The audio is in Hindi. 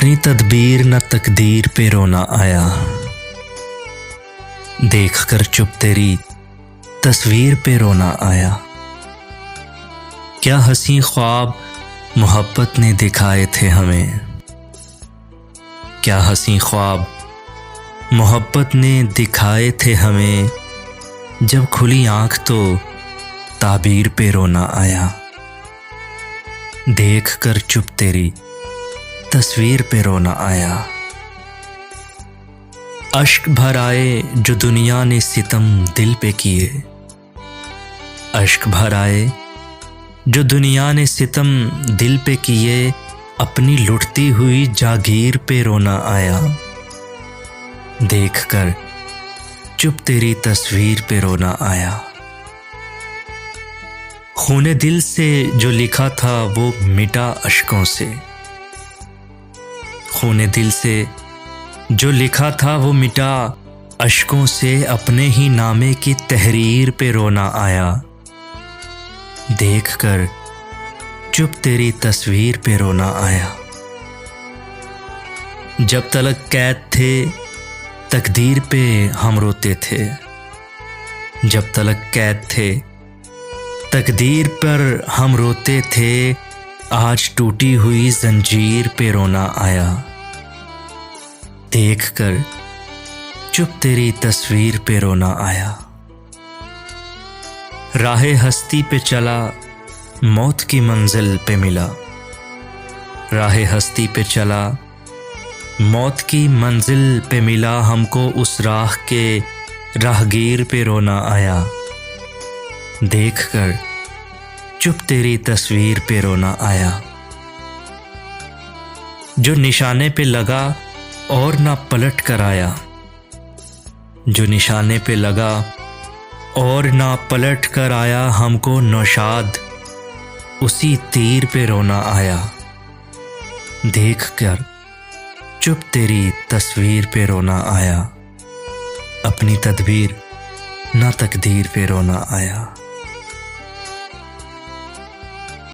अपनी तदबीर न तकदीर पे रोना आया। देख कर चुप तेरी तस्वीर पे रोना आया। क्या हंसी ख्वाब मोहब्बत ने दिखाए थे हमें, क्या हंसी ख्वाब मोहब्बत ने दिखाए थे हमें। जब खुली आंख तो ताबीर पे रोना आया। देख कर चुप तेरी तस्वीर पे रोना आया। अश्क भर आए जो दुनिया ने सितम दिल पे किए, अश्क भर आए जो दुनिया ने सितम दिल पे किए। अपनी लुटती हुई जागीर पे रोना आया। देख कर चुप तेरी तस्वीर पे रोना आया। खूने दिल से जो लिखा था वो मिटा अश्कों से, खूने दिल से जो लिखा था वो मिटा अश्कों से। अपने ही नामे की तहरीर पे रोना आया। देख कर चुप तेरी तस्वीर पे रोना आया। जब तलक कैद थे तकदीर पे हम रोते थे, जब तलक कैद थे तकदीर पर हम रोते थे। आज टूटी हुई जंजीर पे रोना आया। देख कर चुप तेरी तस्वीर पे रोना आया। राहे हस्ती पे चला मौत की मंजिल पे मिला, राहे हस्ती पे चला मौत की मंजिल पे मिला। हमको उस राह के राहगीर पे रोना आया। देख कर चुप तेरी तस्वीर पे रोना आया। जो निशाने पे लगा और ना पलट कर आया, जो निशाने पे लगा और ना पलट कर आया। हमको नौशाद उसी तीर पे रोना आया। देख कर चुप तेरी तस्वीर पे रोना आया। अपनी तदबीर ना तकदीर पे रोना आया।